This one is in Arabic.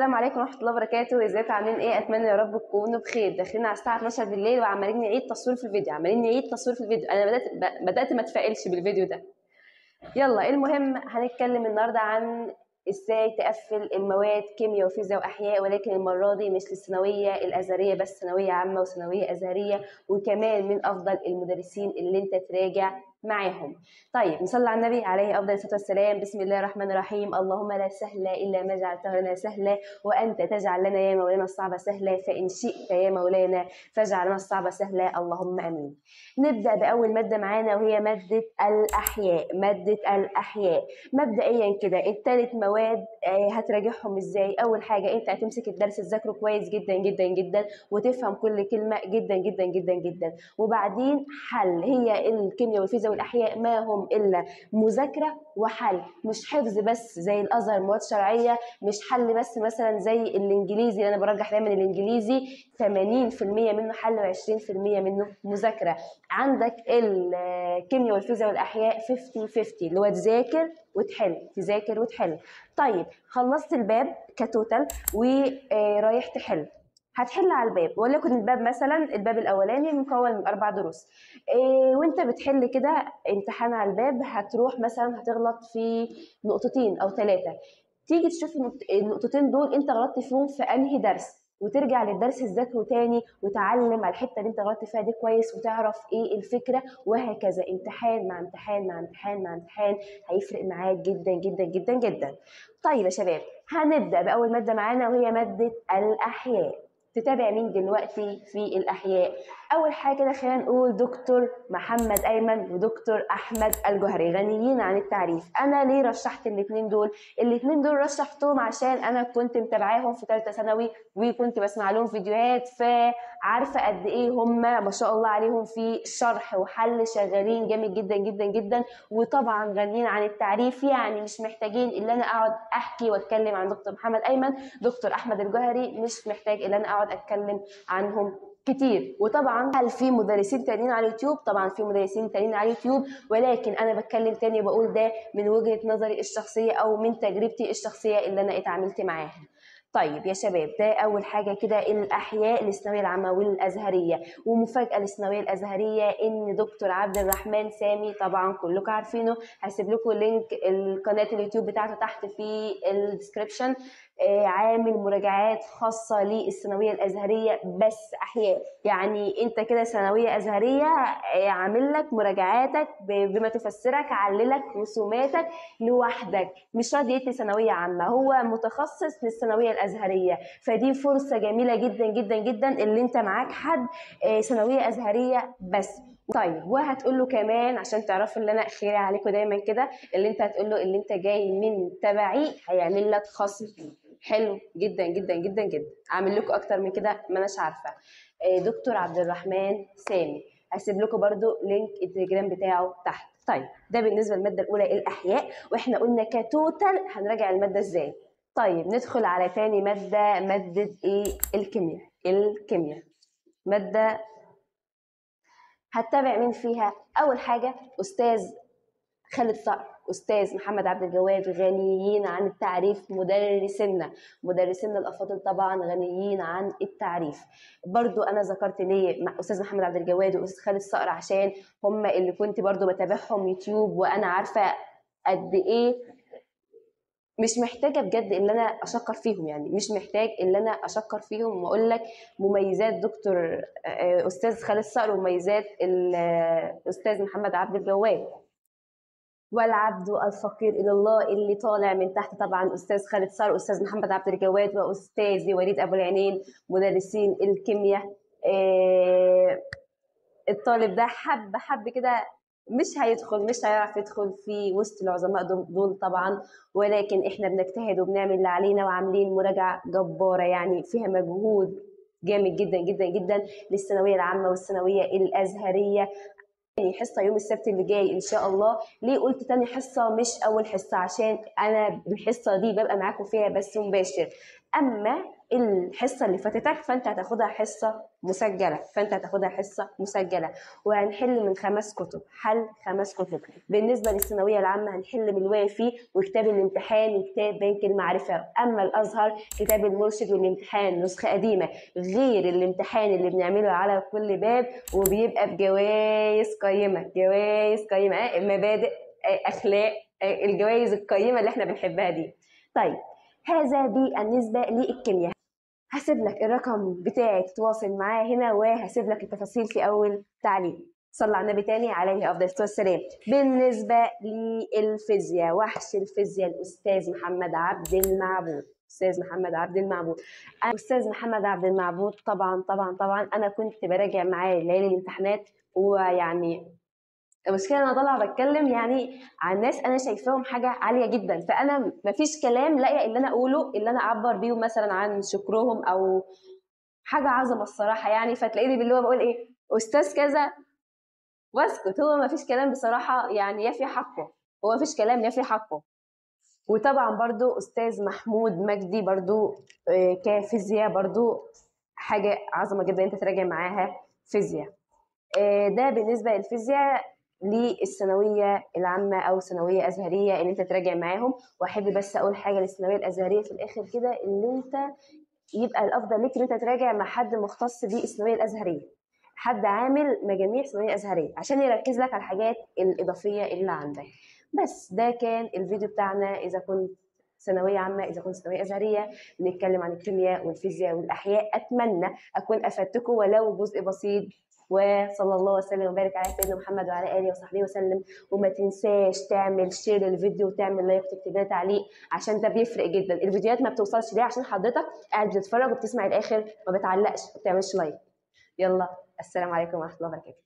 السلام عليكم ورحمه الله وبركاته. ازيكم عاملين ايه؟ اتمنى يا رب تكونوا بخير. داخلين على الساعه 12 بالليل وعمالين نعيد تصوير في الفيديو، انا بدات ما اتفائلش بالفيديو ده. يلا المهم هنتكلم النهارده عن ازاي تقفل المواد كيمياء وفيزياء واحياء، ولكن المره دي مش للثانويه الازهريه بس، ثانويه عامه وثانويه ازهريه، وكمان من افضل المدرسين اللي انت تراجع معاهم. طيب نصلي على النبي عليه افضل الصلاه والسلام. بسم الله الرحمن الرحيم. اللهم لا سهل الا ما جعلته لنا سهلا، وانت تجعل لنا يا مولانا الصعب سهلا، فان شئت يا مولانا فاجعل لنا الصعب سهلا، اللهم امين. نبدا باول ماده معانا وهي ماده الاحياء. مبدئيا كده الثلاث مواد هتراجعهم ازاي؟ اول حاجه انت هتمسك الدرس تذاكره كويس جدا جدا جدا وتفهم كل كلمه جدا جدا جدا جدا، وبعدين حل. هي الكيمياء والفيزياء والاحياء ما هم الا مذاكره وحل، مش حفظ بس زي الازهر مواد شرعيه، مش حل بس مثلا زي الانجليزي. انا برجح دايما الانجليزي 80% منه حل و20% منه مذاكره. عندك الكيمياء والفيزياء والاحياء 50-50، اللي هو تذاكر وتحل. طيب خلصت الباب كتوتال ورايح تحل، هتحل على الباب، وليكن الباب مثلا الباب الاولاني مكون من 4 دروس. وانت بتحل كده امتحان على الباب هتروح مثلا هتغلط في نقطتين او 3، تيجي تشوف النقطتين دول انت غلطت فيهم في انهي درس، وترجع للدرس تذاكره تاني وتعلم على الحته اللي انت غلطت فيها دي كويس وتعرف ايه الفكره، وهكذا امتحان مع امتحان مع امتحان مع امتحان هيفرق معاك جدا جدا جدا جدا. طيب يا شباب هنبدا باول ماده معانا وهي ماده الاحياء. تتابع مين دلوقتي في الاحياء؟ اول حاجه كده خلينا نقول دكتور محمد ايمن ودكتور احمد الجوهري، غنيين عن التعريف. انا ليه رشحت الاثنين دول؟ الاثنين دول رشحتهم عشان انا كنت متابعاهم في ثالثه ثانوي وكنت بسمع لهم فيديوهات، فعارفه قد ايه هم ما شاء الله عليهم في شرح وحل، شغالين جامد جدا جدا جدا، وطبعا غنيين عن التعريف. يعني مش محتاجين ان انا اقعد احكي واتكلم عن دكتور محمد ايمن، دكتور احمد الجوهري مش محتاج ان انا اقعد اتكلم عنهم كتير. وطبعا هل في مدرسين تانيين على اليوتيوب؟ طبعا في مدرسين تانيين على اليوتيوب، ولكن انا بتكلم تاني وبقول ده من وجهة نظري الشخصية او من تجربتي الشخصية اللي انا اتعاملت معاها. طيب يا شباب ده اول حاجه كده الاحياء للثانويه العامه والازهريه. ومفاجاه للثانويه الازهريه ان دكتور عبد الرحمن سامي، طبعا كلكم عارفينه، هسيب لكم لينك القناه اليوتيوب بتاعته تحت في الديسكربشن، عامل مراجعات خاصه للثانويه الازهريه بس احياء. يعني انت كده ثانويه ازهريه عامل لك مراجعاتك بما تفسرك، عللك رسوماتك لوحدك، مش راضي يدي ثانويه عامه، هو متخصص للثانويه الازهريه. فدي فرصه جميله جدا جدا جدا اللي انت معاك حد ثانويه ازهريه بس. طيب وهتقول له كمان عشان تعرفوا ان انا خيري عليكم دايما كده، اللي انت هتقول له اللي انت جاي من تبعي هيعمل لك خصم حلو جدا جدا جدا جدا. اعمل لكم اكتر من كده ما اناش عارفه. دكتور عبد الرحمن سامي هسيب لكم برضو لينك التليجرام بتاعه تحت. طيب ده بالنسبه للماده الاولى الاحياء، واحنا قلنا كتوتال هنراجع الماده ازاي. طيب ندخل على تاني ماده، ماده ايه؟ الكيمياء. ماده هتتابع مين فيها؟ اول حاجه استاذ خالد صقر، استاذ محمد عبد الجواد، غنيين عن التعريف، مدرسينا الافاضل طبعا غنيين عن التعريف. برضو انا ذكرت ليه استاذ محمد عبد الجواد واستاذ خالد صقر عشان هم اللي كنت برضو بتابعهم يوتيوب، وانا عارفه قد ايه مش محتاجه بجد ان انا اشكر فيهم، يعني مش محتاج ان انا اشكر فيهم واقول لك مميزات دكتور استاذ خالد صقر ومميزات الاستاذ محمد عبد الجواد. والعبد الفقير الى الله اللي طالع من تحت طبعا استاذ خالد صقر واستاذ محمد عبد الجواد واستاذي وليد ابو العينين، مدرسين الكيمياء. الطالب ده حب كده مش هيعرف يدخل في وسط العظماء دول طبعا، ولكن احنا بنجتهد وبنعمل اللي علينا وعاملين مراجعه جباره يعني فيها مجهود جامد جدا جدا جدا للثانويه العامه والثانويه الازهريه. تاني حصه يوم السبت اللي جاي ان شاء الله. ليه قلت تاني حصه مش اول حصه؟ عشان انا الحصه دي ببقى معاكم فيها بس مباشر. اما الحصه اللي فاتتك فانت هتاخدها حصه مسجله. وهنحل من 5 كتب، حل 5 كتب. بالنسبه للثانويه العامه هنحل من الوافي وكتاب الامتحان وكتاب بنك المعرفه. اما الازهر كتاب المرشد والامتحان نسخه قديمه، غير الامتحان اللي بنعمله على كل باب وبيبقى بجوائز قيمه، مبادئ، اخلاق، الجوائز القيمه اللي احنا بنحبها دي. طيب هذا بالنسبه للكيمياء. هسيب لك الرقم بتاعي تتواصل معاه هنا، وهسيب لك التفاصيل في اول تعليق. صلى على النبي تاني عليه افضل الصلاه والسلام. بالنسبه للفيزياء، وحش الفيزياء الاستاذ محمد عبد المعبود. استاذ محمد عبد المعبود طبعا انا كنت براجع معاه ليالي الامتحانات. ويعني المشكله انا طالعه بتكلم يعني عن ناس انا شايفاهم حاجه عاليه جدا، فانا مفيش كلام لاقيه اللي انا اقوله، اللي انا اعبر بيهم مثلا عن شكرهم او حاجه عظمه الصراحه يعني. فتلاقيني باللي هو بقول ايه استاذ كذا واسكت. هو مفيش كلام بصراحه يعني يفي حقه، وطبعا برضو استاذ محمود مجدي برضو كفيزياء برضو حاجه عظمه جدا انت تراجع معاها فيزياء. ده بالنسبه للفيزياء للثانويه العامه او ثانويه ازهريه اللي انت تراجع معاهم. واحب بس اقول حاجه للثانويه الازهريه في الاخر كده، ان انت يبقى الافضل ليك ان انت تراجع مع حد مختص بالثانويه الازهريه، حد عامل مجاميع ثانويه ازهريه عشان يركز لك على الحاجات الاضافيه اللي عندك. بس ده كان الفيديو بتاعنا. اذا كنت ثانويه عامه، اذا كنت ثانويه ازهريه، بنتكلم عن الكيمياء والفيزياء والاحياء. اتمنى اكون افدتكم ولو جزء بسيط. وصلى الله وسلم وبارك على سيدنا محمد وعلى اله وصحبه وسلم. وما تنساش تعمل شير للفيديو وتعمل لايك وتكتب لنا تعليق، عشان ده بيفرق جدا. الفيديوهات ما بتوصلش ليه عشان حضرتك قاعد بتتفرج وبتسمع الاخر، ما بتعلقش، ما بتعملش لايك. يلا، السلام عليكم ورحمه الله وبركاته.